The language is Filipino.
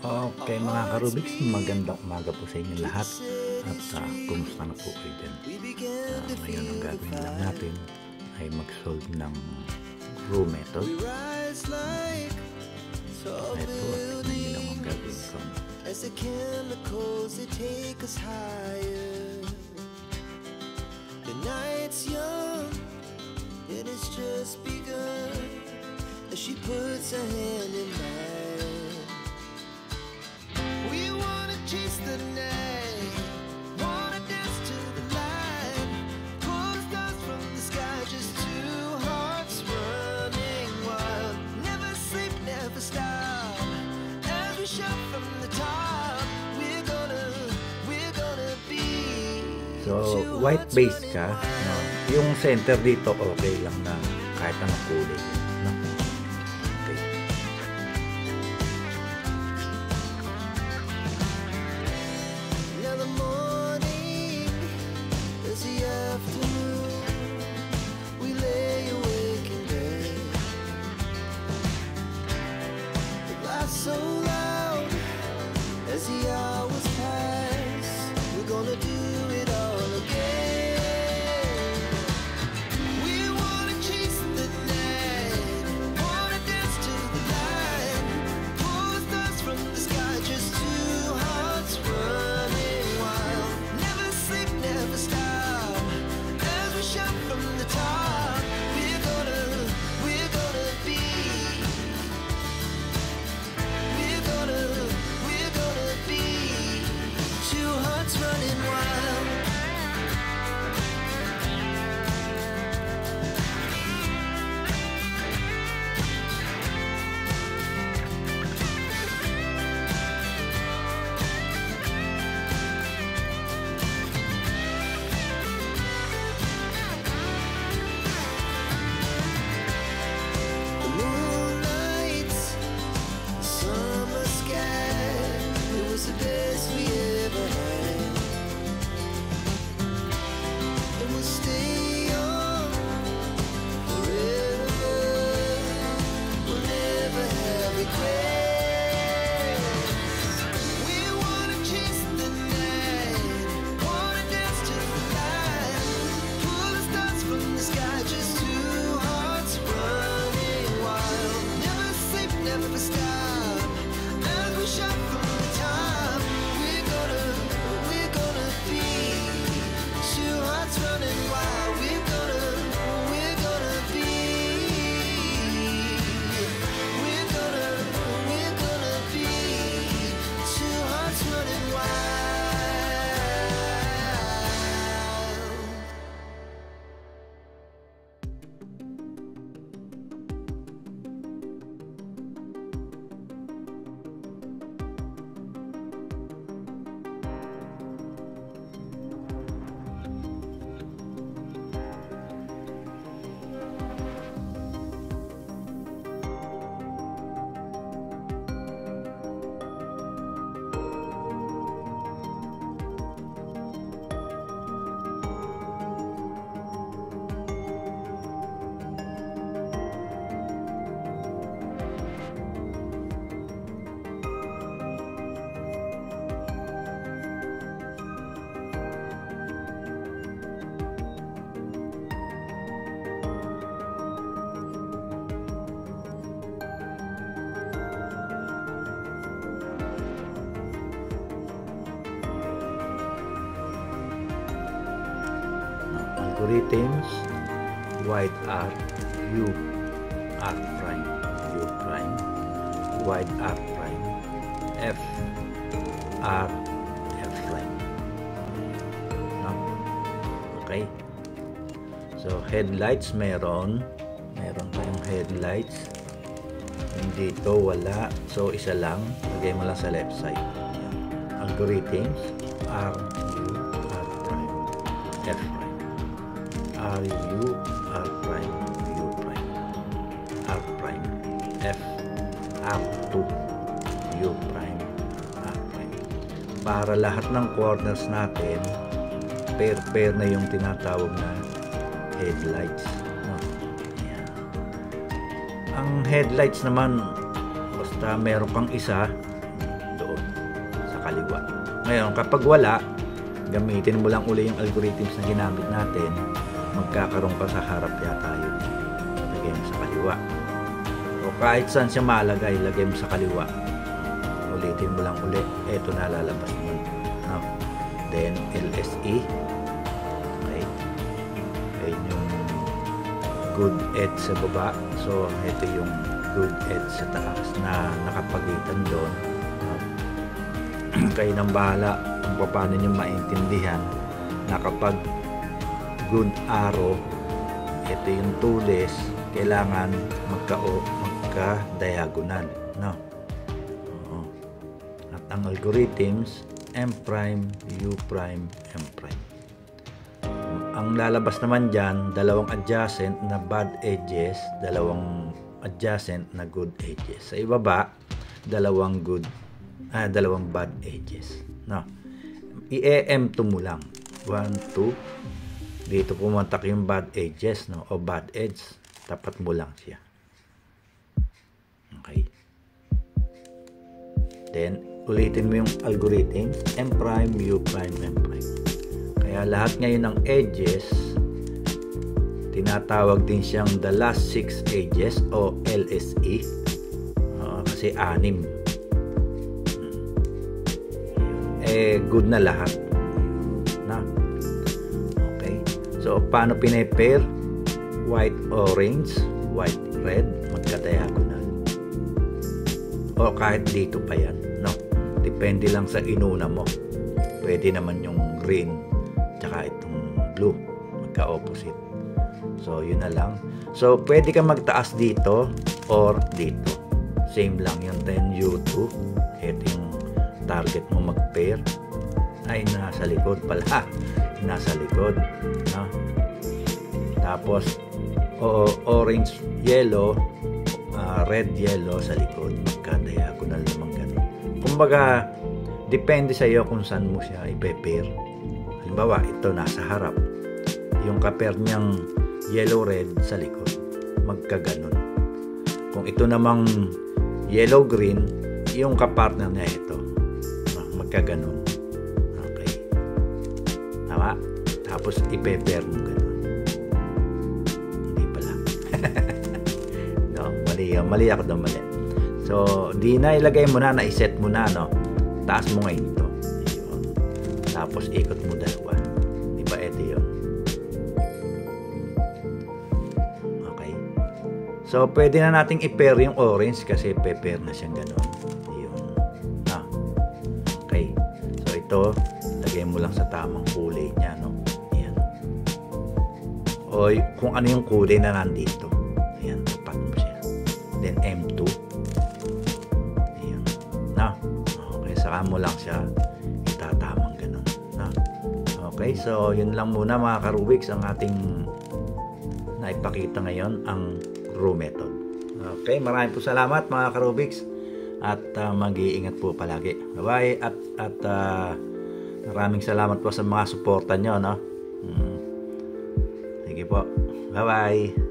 Okay mga Karubiks, magandang umaga po sa inyo lahat at kumusta na po kayo dyan? Ngayon ang gagawin lang natin ay mag-solve ng row method. Ito, tignan nyo lang ang gagawin ko. As the chemicals they take us higher, the night's young and it's just begun. As she puts her hand in mine, we wanna chase the night, wanna dance to the light, pull the stars from the sky, just two hearts running wild. Never sleep, never stop, as we shout from the top. We're gonna be. So, white base ka, no? Yung center dito okay lang na kahit anong kulay, no? Okay. Now the morning is the afternoon. We lay awake in bed. The laughs so loud as the hours pass. We're gonna do it all again. We wanna chase the night, wanna dance to the light, pull the stars from the sky, just two hearts running wild. Never sleep, never stop, as we shout from the top. We're gonna be. We're gonna be two hearts running wild. The moonlight, the summer sky, it was the best we ever had. And we'll stay on forever. We'll never have regrets. We wanna chase the night, wanna dance to the light, pull the stars from the sky, just two hearts running wild. Never sleep, never stop, as we shout from the top. We're gonna be two hearts running wild. We're gonna be. We're gonna be two hearts running wild. Algorithms, white R, U, R prime, U prime, white R prime, F, R, F prime. No? Okay. So, headlights meron tayong headlights. Dito wala. So, isa lang. Lagay mo lang sa left side. Yan. Algorithms, R, U, R prime, F prime. R, U, R prime, U prime, R prime, F, R2, U prime, R prime. Para lahat ng corners natin, pair na yung tinatawag na headlights. No? Ayan. Ang headlights naman, basta meron kang isa, kaliwa. Ngayon, kapag wala, gamitin mo lang uli yung algorithms na ginamit natin, magkakaroon pa sa harap yata yun. Lagay mo sa kaliwa. O kahit saan siya malagay, lagay mo sa kaliwa. Ulitin mo lang uli. Ito na lalabas mo. No? Then, LSE. Okay. Ayun yung good edge sa baba. So, ito yung good edge sa taas na nakapagitan doon. Kayo nang bahala kung paano nyo maintindihan na kapag good arrow, ito yung tulis, kailangan magka-diagonal, no? At ang algorithms, M', U', M'. Ang lalabas naman dyan, dalawang adjacent na bad edges, dalawang adjacent na good edges. Sa ibaba, dalawang bad edges, no? I-M2 mo lang. 1, 2. Dito pumuntak yung bad edges, no? O bad edge. Tapat mo lang siya. Okay. Then, ulitin mo yung algorithm. M', U', M'. Kaya lahat ngayon ng edges, tinatawag din siyang the last 6 edges o LSE. Kasi 6. Good na lahat. Na? Okay. So, paano pinapair? White, orange, white, red, magka-diagonal. O kahit dito pa yan. No? Depende lang sa inuna mo. Pwede naman yung green tsaka itong blue. Magka-opposite. So, yun na lang. So, pwede ka magtaas dito or dito. Same lang yung 10U2. Ito yung target mo mag-pair. Ay, nasa likod pala. Nasa likod. No? Tapos, orange, yellow, red, yellow sa likod. Magka-diagonal naman ganun. Kumbaga, depende sa iyo kung saan mo siya i-pair. Halimbawa, ito nasa harap. Yung ka-pair niyang yellow-red sa likod. Magka-ganon. Kung ito namang yellow-green, yung ka-partner niya ito. Magka-ganon. Okay. Tama? Tapos, i-pair mo ganon. Hindi pala. No, mali ako doon, mali. So, di na ilagay mo na, na-set mo na, no? Taas mo ngayon ito. Ayun. Tapos, ikot mo dalawa. Di ba, ito yun? Okay. So, pwede na nating i-pair yung orange kasi pair na siyang gano'n. Ayun. Okay. So, ito, lagay mo lang sa tamang kulay niya, no? Ayan. O, kung ano yung kulay na nandito. Ayan, tapat mo siya. Then, M2. Ayan. Na? Okay, saka mo lang siya itatamang gano'n. Na? Okay, so, yun lang muna mga ka-Rubiks ang ating naipakita ngayon, ang RU method. Okay, maraming po salamat mga ka-Rubiks at mag-iingat po palagi. Bye-bye at maraming salamat po sa mga suporta nyo, no? Sige po. Bye-bye.